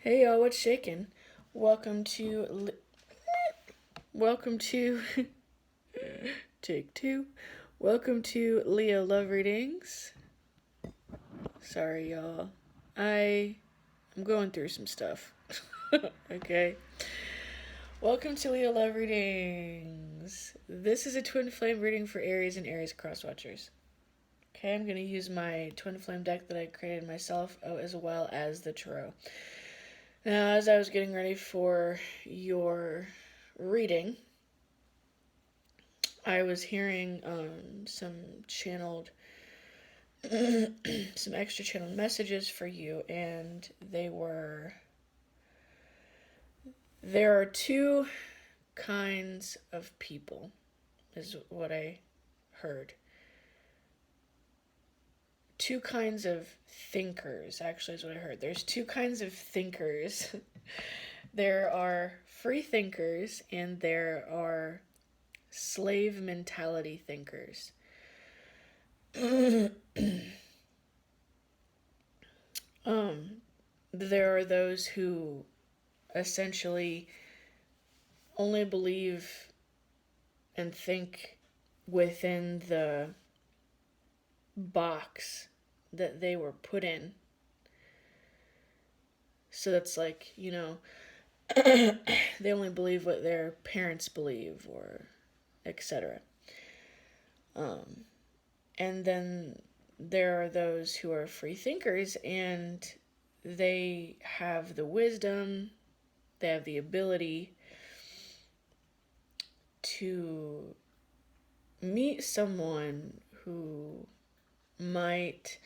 Hey y'all, what's shaking? Welcome to welcome to take two. Welcome to Leo Love Readings. Sorry y'all. I'm going through some stuff. Okay. Welcome to Leo Love Readings. This is a Twinflame reading for Aries and Aries crosswatchers. Okay, I'm going to use my Twinflame deck that I created myself, as well as the tarot. Now, as I was getting ready for your reading, I was hearing some channeled, some extra channeled messages for you, and there are two kinds of people, is what I heard. Two kinds of thinkers, actually, is what I heard. There's two kinds of thinkers. There are free thinkers, and there are slave mentality thinkers. There are those who essentially only believe and think within the box that they were put in. So that's like, they only believe what their parents believe, or etc. And then there are those who are free thinkers, and they have the wisdom, they have the ability to meet someone who might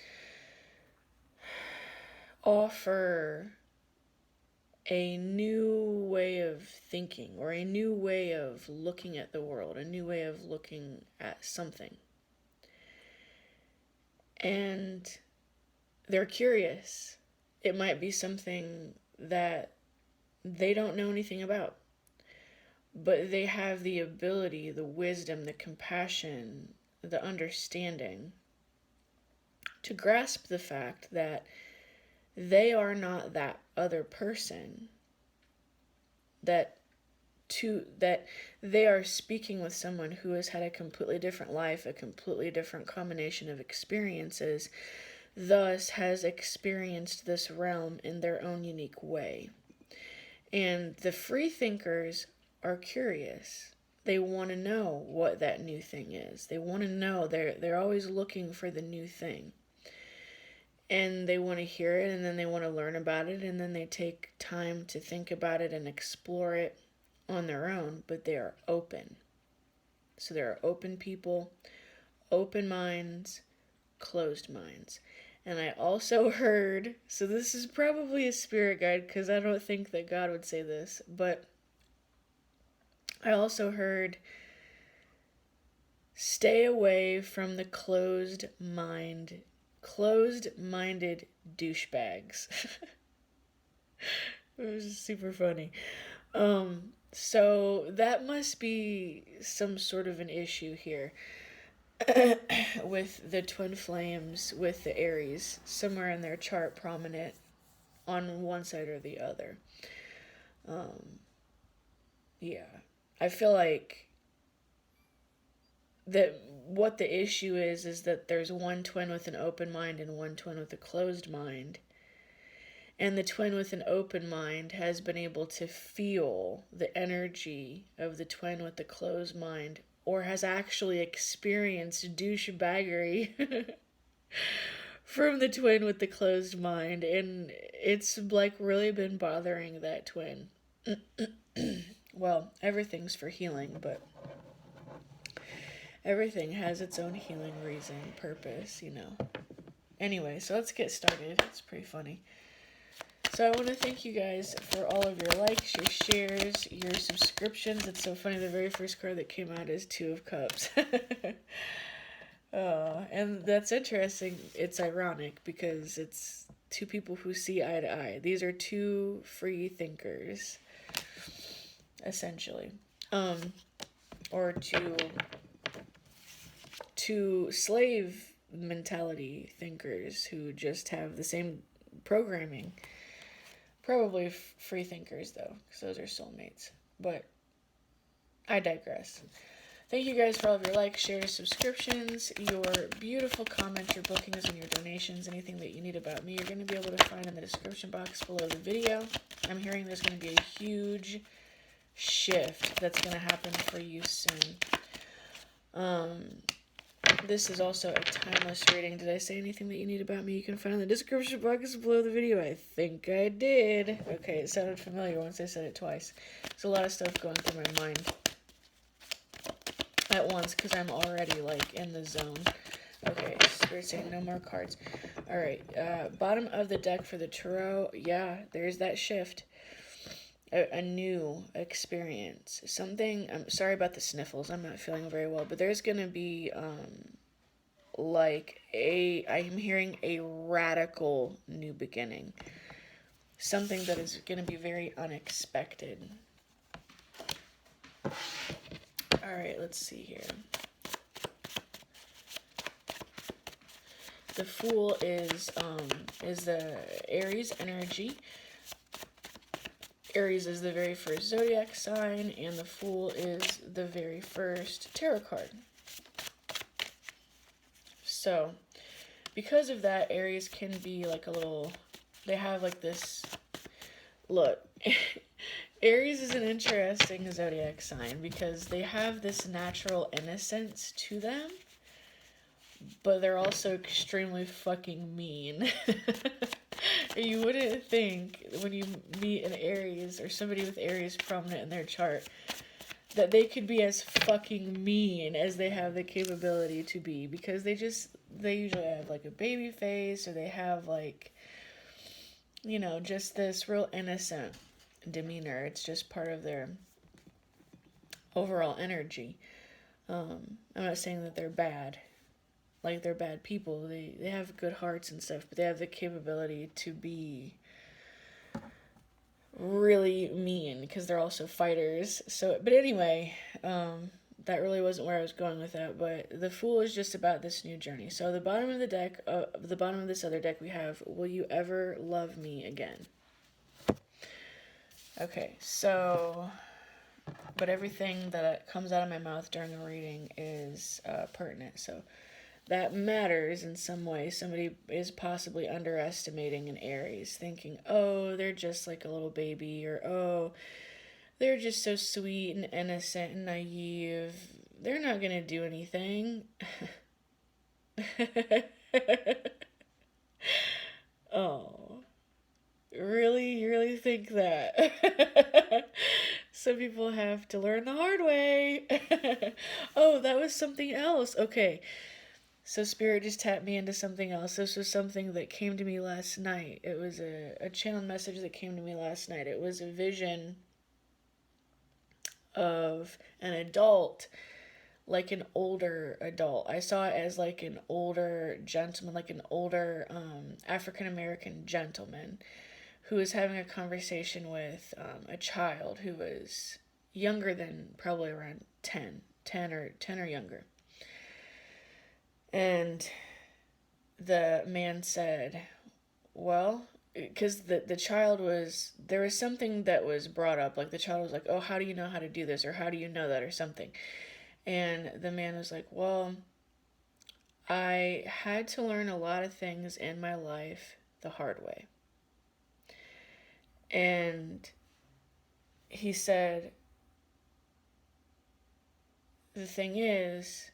offer a new way of thinking, or a new way of looking at the world, a new way of looking at something. And they're curious. It might be something that they don't know anything about, but they have the ability, the wisdom, the compassion, the understanding to grasp the fact that they are not that other person, that they are speaking with someone who has had a completely different life, a completely different combination of experiences, thus has experienced this realm in their own unique way. And the free thinkers are curious. They want to know what that new thing is. They want to know. They're always looking for the new thing. And they want to hear it, and then they want to learn about it, and then they take time to think about it and explore it on their own, but they are open. So there are open people, open minds, closed minds. And I also heard, so this is probably a spirit guide, because I don't think that God would say this, but I also heard, stay away from the closed-minded douchebags. It was super funny. So that must be some sort of an issue here with the twin flames, with the Aries, somewhere in their chart prominent on one side or the other. Yeah. I feel like that what the issue is that there's one twin with an open mind and one twin with a closed mind. And the twin with an open mind has been able to feel the energy of the twin with the closed mind, or has actually experienced douchebaggery from the twin with the closed mind. And it's like really been bothering that twin. Well, everything's for healing, but everything has its own healing reason, purpose, Anyway, so let's get started. It's pretty funny. So I want to thank you guys for all of your likes, your shares, your subscriptions. It's so funny, the very first card that came out is Two of Cups. And that's interesting. It's ironic because it's two people who see eye to eye. These are two free thinkers, essentially. Or two slave mentality thinkers who just have the same programming. Probably free thinkers, though, because those are soulmates. But I digress. Thank you guys for all of your likes, shares, subscriptions, your beautiful comments, your bookings, and your donations. Anything that you need about me, you're going to be able to find in the description box below the video. I'm hearing there's going to be a huge shift that's going to happen for you soon. This is also a timeless reading. Did I say anything that you need about me? You can find in the description box below the video. I think I did. Okay, it sounded familiar once I said it twice. There's a lot of stuff going through my mind at once because I'm already like in the zone. Okay, Spirit saying no more cards. Alright, bottom of the deck for the tarot. Yeah, there's that shift. A new experience. Something, I'm sorry about the sniffles. I'm not feeling very well, but there's going to be I'm hearing a radical new beginning. Something that is going to be very unexpected. Alright, let's see here. The Fool is the Aries energy. Aries is the very first zodiac sign, and the Fool is the very first tarot card. So, because of that, Aries can be like a little, they have like this, look, Aries is an interesting zodiac sign because they have this natural innocence to them, but they're also extremely fucking mean. You wouldn't think when you meet an Aries or somebody with Aries prominent in their chart that they could be as fucking mean as they have the capability to be, because they usually have like a baby face, or they have like, you know, just this real innocent demeanor. It's just part of their overall energy. I'm not saying that they're bad. Like, they're bad people. They have good hearts and stuff, but they have the capability to be really mean because they're also fighters. So, but anyway, that really wasn't where I was going with that. But the Fool is just about this new journey. So the bottom of the deck, the bottom of this other deck, we have, will you ever love me again? Okay, so, but everything that comes out of my mouth during a reading is pertinent. So that matters in some way. Somebody is possibly underestimating an Aries, thinking, oh, they're just like a little baby, or oh, they're just so sweet and innocent and naive. They're not going to do anything. Oh, really? You really think that? Some people have to learn the hard way. Oh, that was something else. Okay. So Spirit just tapped me into something else. This was something that came to me last night. It was a channeled message that came to me last night. It was a vision of an adult, like an older adult. I saw it as like an older gentleman, like an older African-American gentleman who was having a conversation with a child who was younger than probably around 10 or younger. And the man said, well, because the child was, there was something that was brought up, like the child was like, oh, how do you know how to do this, or how do you know that, or something. And the man was like, well, I had to learn a lot of things in my life the hard way. And he said, the thing is,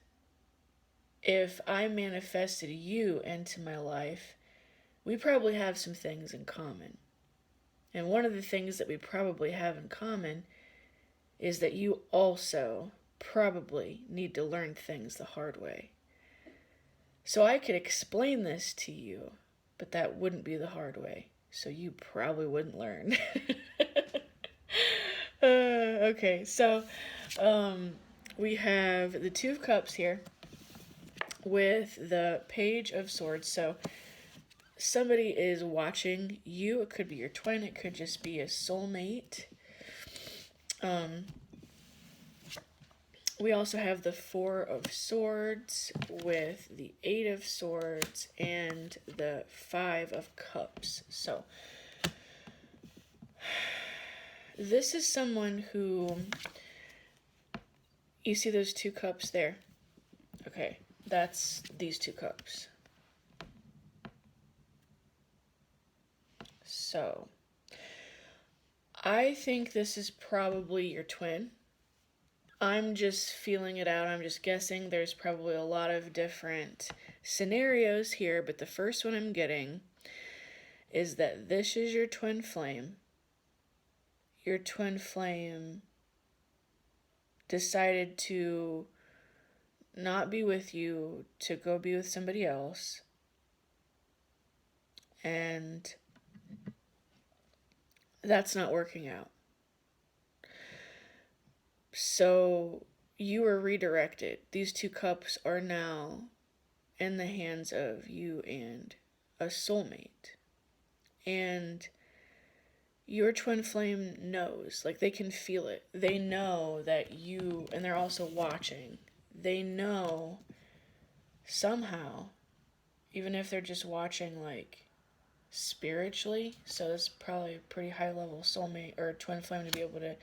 if I manifested you into my life, we probably have some things in common. And one of the things that we probably have in common is that you also probably need to learn things the hard way. So I could explain this to you, but that wouldn't be the hard way. So you probably wouldn't learn. Okay, so we have the Two of Cups here with the Page of Swords. So somebody is watching you. It could be your twin. It could just be a soulmate. We also have the Four of Swords with the Eight of Swords and the Five of Cups. So this is someone who, you see those 2 cups there? Okay, that's these 2 cups. So, I think this is probably your twin. I'm just feeling it out. I'm just guessing. There's probably a lot of different scenarios here, but the first one I'm getting is that this is your twin flame. Your twin flame decided to not be with you, to go be with somebody else. And that's not working out. So you were redirected. These 2 cups are now in the hands of you and a soulmate. And your twin flame knows, like they can feel it. They know that you, and they're also watching. They know somehow, even if they're just watching like spiritually, so it's probably a pretty high level soulmate or twin flame to be able to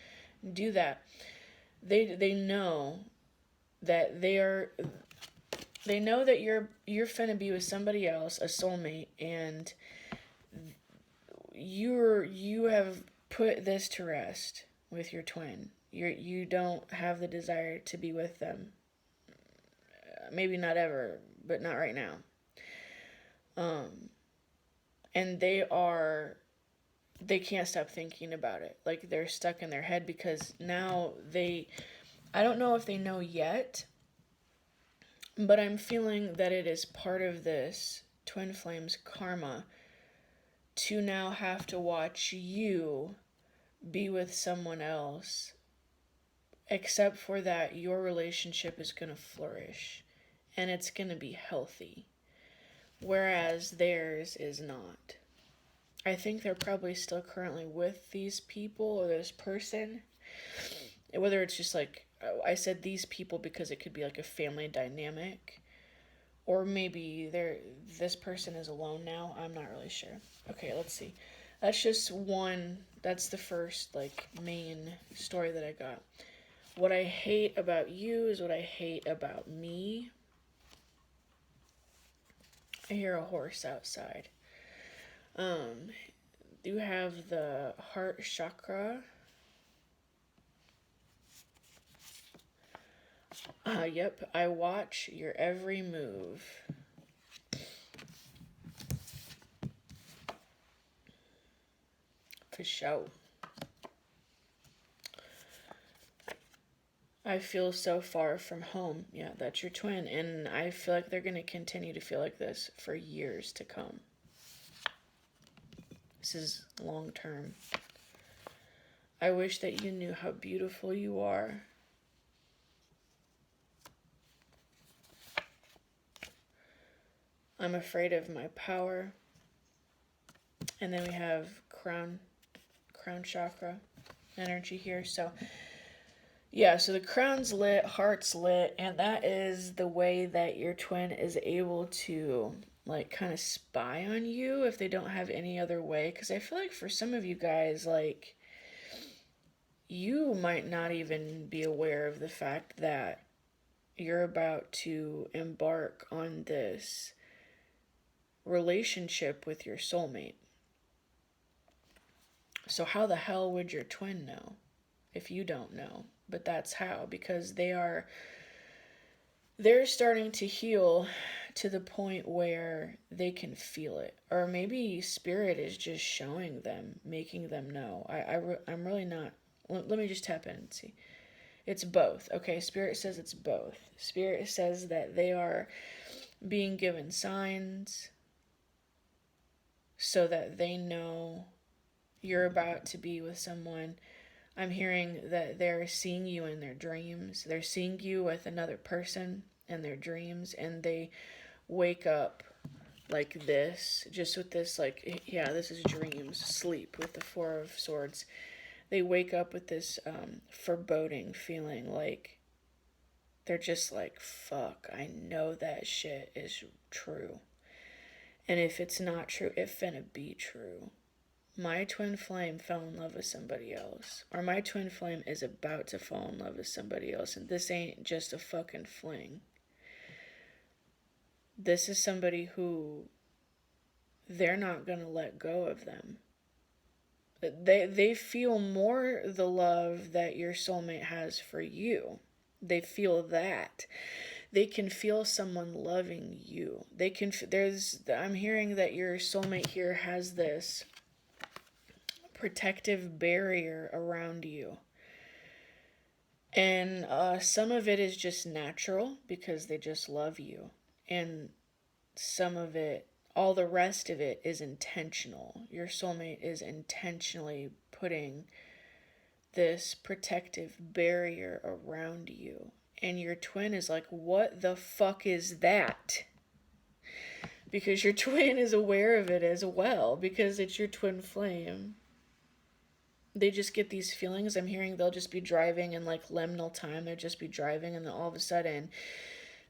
do that. They know that they know that you're finna be with somebody else, a soulmate, and you have put this to rest with your twin. You don't have the desire to be with them. Maybe not ever, but not right now. And they can't stop thinking about it. Like they're stuck in their head because now I don't know if they know yet, but I'm feeling that it is part of this twin flame's karma to now have to watch you be with someone else, except for that your relationship is going to flourish and it's going to be healthy, whereas theirs is not. I think they're probably still currently with these people or this person, whether it's just like, I said these people because it could be like a family dynamic, or maybe this person is alone now. I'm not really sure. Okay, let's see. That's just one. That's the first like main story that I got. What I hate about you is what I hate about me. I hear a horse outside. You have the heart chakra. Yep, I watch your every move. For sure. I feel so far from home. Yeah, that's your twin. And I feel like they're going to continue to feel like this for years to come. This is long term. I wish that you knew how beautiful you are. I'm afraid of my power. And then we have crown chakra energy here. So yeah, so the crown's lit, heart's lit, and that is the way that your twin is able to like kind of spy on you if they don't have any other way. Because I feel like for some of you guys, like, you might not even be aware of the fact that you're about to embark on this relationship with your soulmate. So how the hell would your twin know if you don't know? But that's how, because they're starting to heal to the point where they can feel it. Or maybe spirit is just showing them, making them know. I'm really not. Let me just tap in and see. It's both. Okay, spirit says it's both. Spirit says that they are being given signs so that they know you're about to be with someone. I'm hearing that they're seeing you in their dreams. They're seeing you with another person in their dreams, and they wake up like this, just with this, like, yeah, this is dreams, sleep with the Four of Swords. They wake up with this foreboding feeling, like they're just like, fuck, I know that shit is true. And if it's not true, it finna be true. my twin flame fell in love with somebody else, or my twin flame is about to fall in love with somebody else, and this ain't just a fucking fling. This is somebody who they're not gonna let go of them. They feel more the love that your soulmate has for you. They feel that. They can feel someone loving you. They can I'm hearing that your soulmate here has this protective barrier around you. And some of it is just natural because they just love you. And some of it, all the rest of it is intentional. Your soulmate is intentionally putting this protective barrier around you. And your twin is like, what the fuck is that? Because your twin is aware of it as well, because it's your twin flame. They just get these feelings. I'm hearing they'll just be driving in like liminal time. They'll just be driving, and then all of a sudden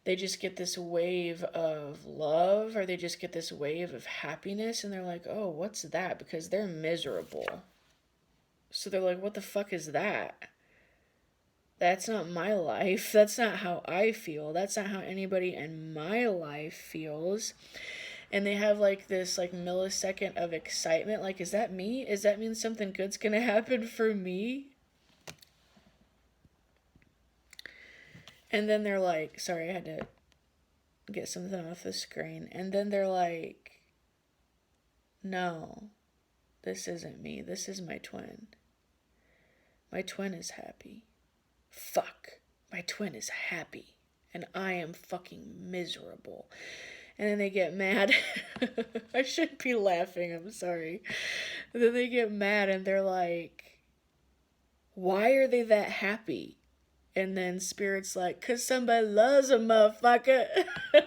they just get this wave of love, or they just get this wave of happiness, and they're like, oh, what's that? Because they're miserable. So they're like, what the fuck is that? That's not my life. That's not how I feel. That's not how anybody in my life feels. And they have like this like millisecond of excitement. Like, is that me? Does that mean something good's gonna happen for me? And then they're like, sorry, I had to get something off the screen. And then they're like, no, this isn't me. This is my twin. My twin is happy. Fuck. My twin is happy. And I am fucking miserable. And then they get mad. I shouldn't be laughing, I'm sorry. And then they get mad and they're like, why are they that happy? And then Spirit's like, 'cause somebody loves a motherfucker. I'm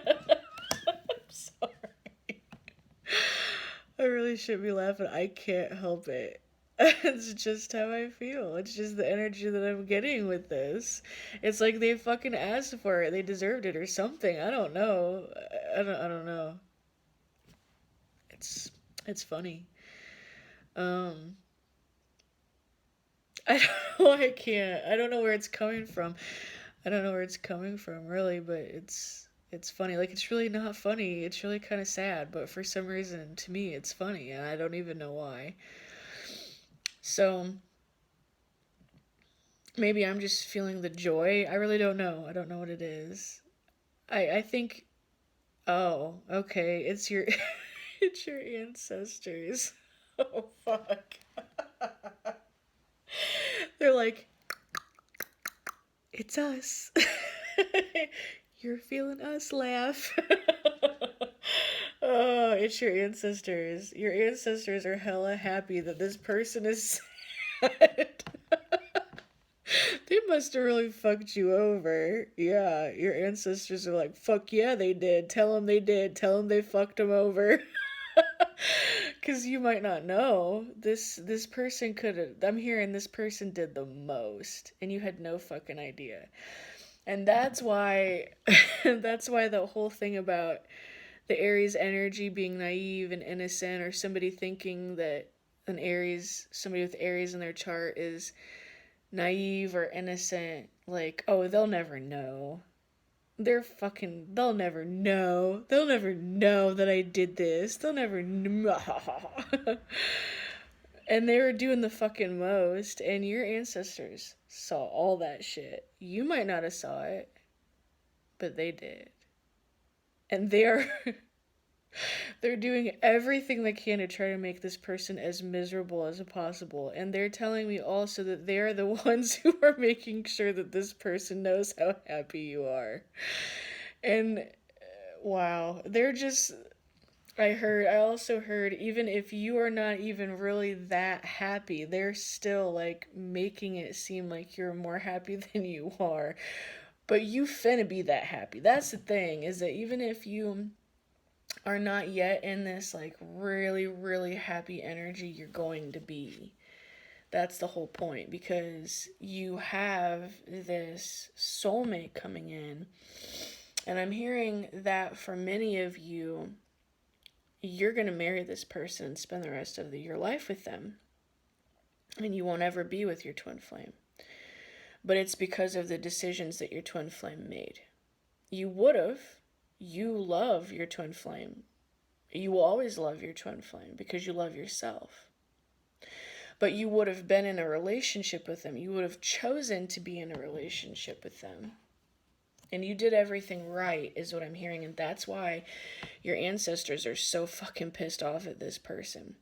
sorry. I really shouldn't be laughing. I can't help it. It's just how I feel. It's just the energy that I'm getting with this. It's like they fucking asked for it. They deserved it or something. I don't know. I don't know. It's funny. I don't know. I can't. I don't know where it's coming from. I don't know where it's coming from really, but it's funny. Like, it's really not funny. It's really kind of sad, but for some reason to me it's funny, and I don't even know why. So maybe I'm just feeling the joy. I really don't know. I don't know what it is. I think, oh, okay. It's your it's your ancestors. Oh fuck. They're like, it's us. You're feeling us laugh. Oh, it's your ancestors. Your ancestors are hella happy that this person is sad. They must have really fucked you over. Yeah, your ancestors are like, fuck yeah, they did. Tell them they did. Tell them they fucked them over. Because you might not know. This person could have... I'm hearing this person did the most. And you had no fucking idea. And that's why... that's why the whole thing about the Aries energy being naive and innocent, or somebody thinking that an Aries... somebody with Aries in their chart is naive or innocent, like, oh, they'll never know. They'll never know. They'll never know that I did this. They'll never know. And they were doing the fucking most, and your ancestors saw all that shit. You might not have saw it, but they did. And they're doing everything they can to try to make this person as miserable as possible. And they're telling me also that they're the ones who are making sure that this person knows how happy you are. And wow, they're just... I also heard, even if you are not even really that happy, they're still like making it seem like you're more happy than you are. But you finna be that happy. That's the thing, is that even if you are not yet in this like really, really happy energy, you're going to be. That's the whole point, because you have this soulmate coming in. And I'm hearing that for many of you, you're going to marry this person and spend the rest of your life with them. And you won't ever be with your twin flame. But it's because of the decisions that your twin flame made. You would have. You love your twin flame. You will always love your twin flame because you love yourself. But you would have been in a relationship with them. You would have chosen to be in a relationship with them. And you did everything right, is what I'm hearing. And that's why your ancestors are so fucking pissed off at this person.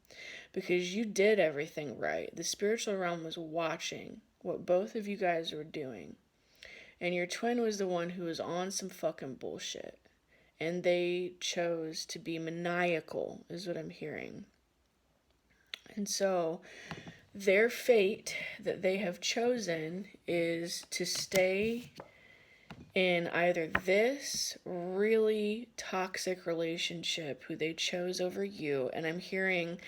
Because you did everything right. The spiritual realm was watching what both of you guys were doing. And your twin was the one who was on some fucking bullshit. And they chose to be maniacal, is what I'm hearing. And so their fate that they have chosen is to stay in either this really toxic relationship who they chose over you. And I'm hearing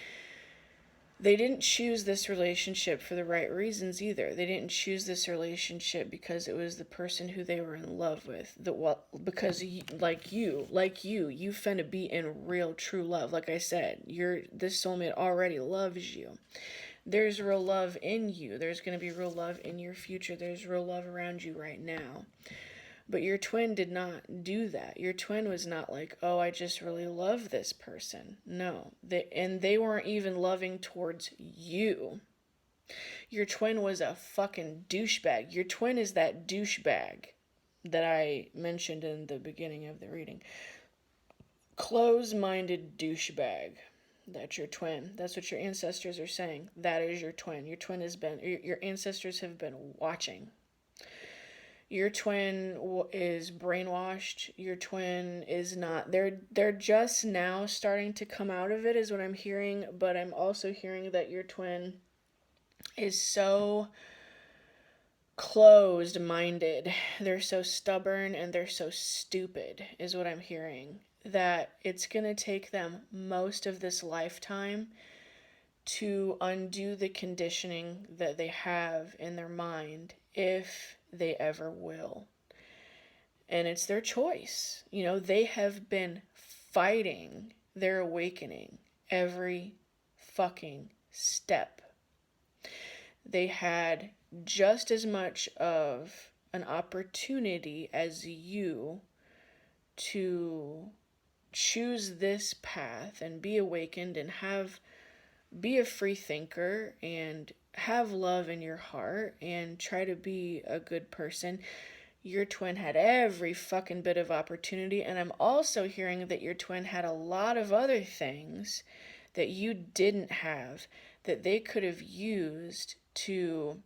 they didn't choose this relationship for the right reasons either. They didn't choose this relationship because it was the person who they were in love with. Because like you finna be in real true love. Like I said, this soulmate already loves you. There's real love in you. There's going to be real love in your future. There's real love around you right now. But your twin did not do that. Your twin was not like, oh, I just really love this person. No. They weren't even loving towards you. Your twin was a fucking douchebag. Your twin is that douchebag that I mentioned in the beginning of the reading. Close-minded douchebag. That's your twin. That's what your ancestors are saying. That is your twin. Your ancestors have been watching. Your twin is brainwashed. Your twin is not. They're just now starting to come out of it, is what I'm hearing. But I'm also hearing that your twin is so closed-minded. They're so stubborn and they're so stupid, is what I'm hearing. That it's going to take them most of this lifetime to undo the conditioning that they have in their mind, if they ever will. And it's their choice. They have been fighting their awakening every fucking step. They had just as much of an opportunity as you to choose this path and be awakened and be a free thinker and have love in your heart and try to be a good person. Your twin had every fucking bit of opportunity. And I'm also hearing that your twin had a lot of other things that you didn't have that they could have used to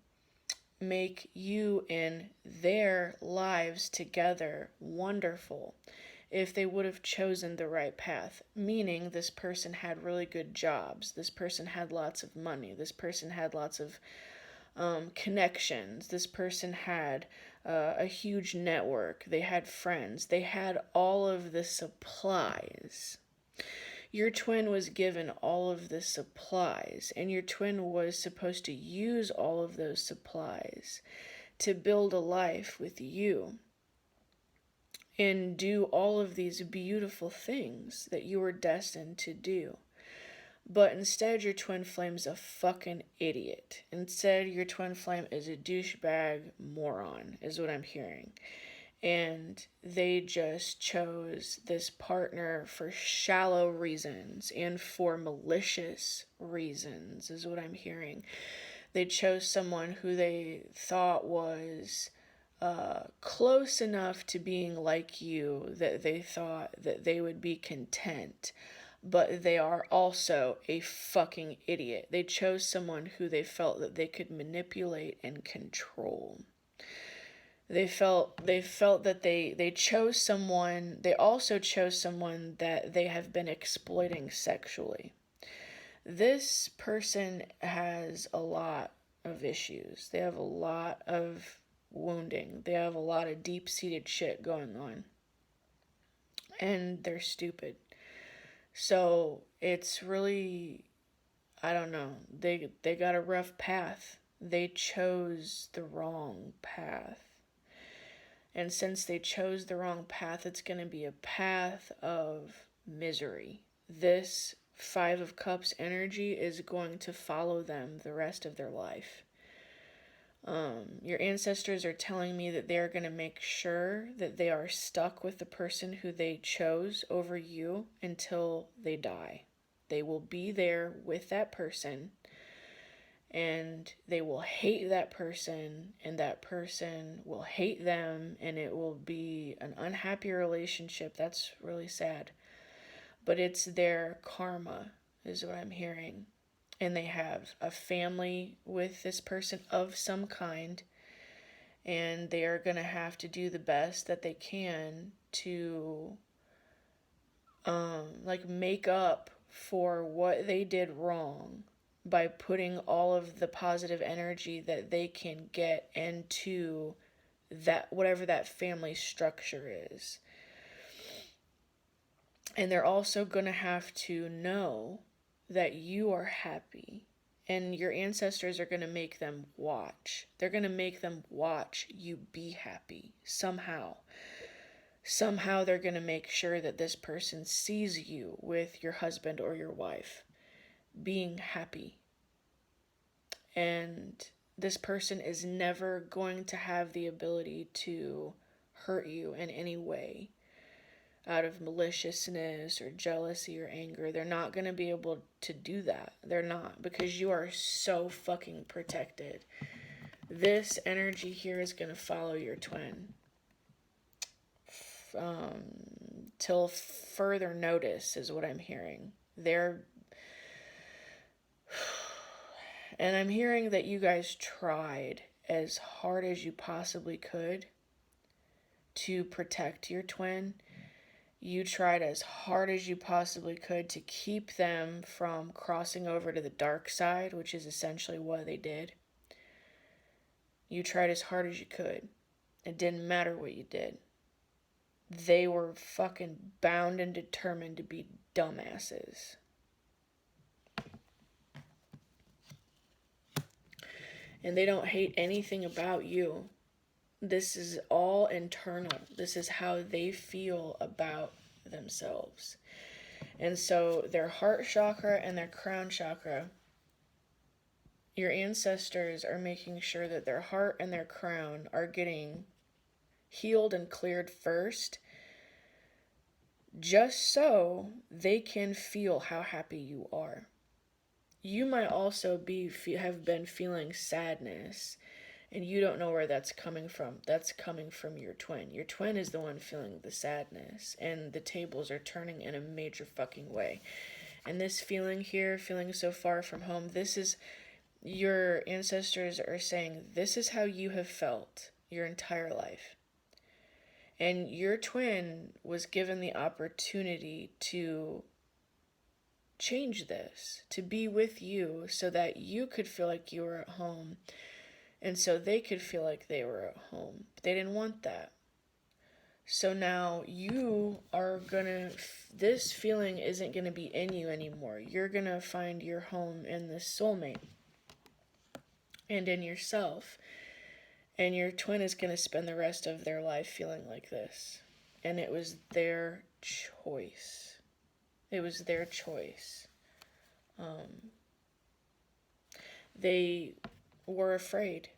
make you and their lives together wonderful if they would have chosen the right path. Meaning this person had really good jobs. This person had lots of money. This person had lots of connections. This person had a huge network. They had friends. They had all of the supplies. Your twin was given all of the supplies, and your twin was supposed to use all of those supplies to build a life with you and do all of these beautiful things that you were destined to do. But instead, your twin flame's a fucking idiot. Instead, your twin flame is a douchebag moron, is what I'm hearing. And they just chose this partner for shallow reasons and for malicious reasons, is what I'm hearing. They chose someone who they thought was close enough to being like you that they thought that they would be content. But they are also a fucking idiot. They chose someone who they felt that they could manipulate and control. They felt that they chose someone. They also chose someone that they have been exploiting sexually. This person has a lot of issues. They have a lot of wounding. They have a lot of deep-seated shit going on. And they're stupid. So it's really, I don't know, they got a rough path. They chose the wrong path. And since they chose the wrong path, it's going to be a path of misery. this Five of Cups energy is going to follow them the rest of their life. Your ancestors are telling me that they're going to make sure that they are stuck with the person who they chose over you until they die. They will be there with that person, and they will hate that person, and that person will hate them, and it will be an unhappy relationship. That's really sad. But it's their karma, is what I'm hearing. And they have a family with this person of some kind, and they are going to have to do the best that they can to make up for what they did wrong by putting all of the positive energy that they can get into that, whatever that family structure is. And they're also going to have to know that you are happy, and your ancestors are going to make them watch. They're going to make them watch you be happy somehow. Somehow they're going to make sure that this person sees you with your husband or your wife being happy. And this person is never going to have the ability to hurt you in any way out of maliciousness or jealousy or anger. They're not going to be able to do that. They're not, because you are so fucking protected. This energy here is going to follow your twin till further notice, is what I'm hearing. And I'm hearing that you guys tried as hard as you possibly could to protect your twin. You tried as hard as you possibly could to keep them from crossing over to the dark side, which is essentially what they did. You tried as hard as you could. It didn't matter what you did. They were fucking bound and determined to be dumbasses. And they don't hate anything about you. This is all internal. This is how they feel about themselves. And so their heart chakra and their crown chakra, your ancestors are making sure that their heart and their crown are getting healed and cleared first, just so they can feel how happy you are. You might also have been feeling sadness, and you don't know where that's coming from. That's coming from your twin. Your twin is the one feeling the sadness, and the tables are turning in a major fucking way. And this feeling here, feeling so far from home, this is, your ancestors are saying, this is how you have felt your entire life. And your twin was given the opportunity to change this, to be with you so that you could feel like you were at home, and so they could feel like they were at home. But they didn't want that. So now you are gonna, this feeling isn't gonna be in you anymore. You're gonna find your home in this soulmate and in yourself. And your twin is going to spend the rest of their life feeling like this. And it was their choice. It was their choice. They were afraid.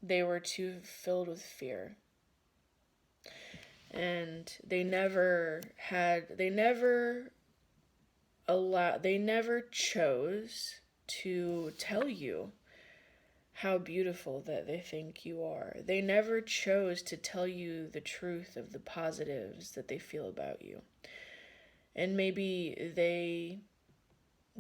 They were too filled with fear. And they never chose to tell you how beautiful that they think you are. They never chose to tell you the truth of the positives that they feel about you. And maybe they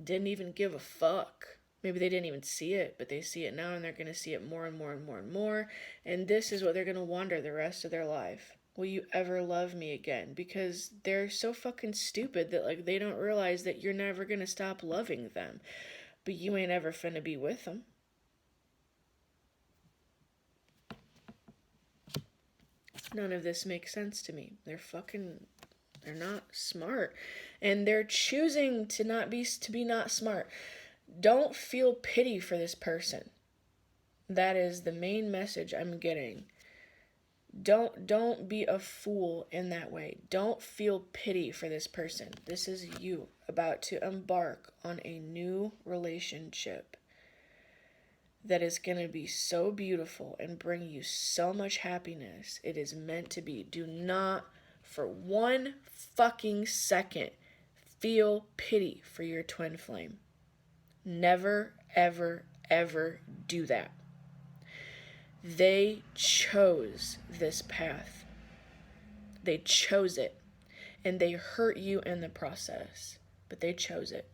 didn't even give a fuck. Maybe they didn't even see it, but they see it now, and they're going to see it more and more and more and more. And this is what they're going to wonder the rest of their life. Will you ever love me again? Because they're so fucking stupid that, like, they don't realize that you're never going to stop loving them. But you ain't ever finna be with them. None of this makes sense to me. They're not smart. And they're choosing to be not smart. Don't feel pity for this person. That is the main message I'm getting. Don't be a fool in that way. Don't feel pity for this person. This is you about to embark on a new relationship that is going to be so beautiful and bring you so much happiness. It is meant to be. Do not for one fucking second feel pity for your twin flame. Never, ever, ever do that. They chose this path. They chose it. And they hurt you in the process. But they chose it.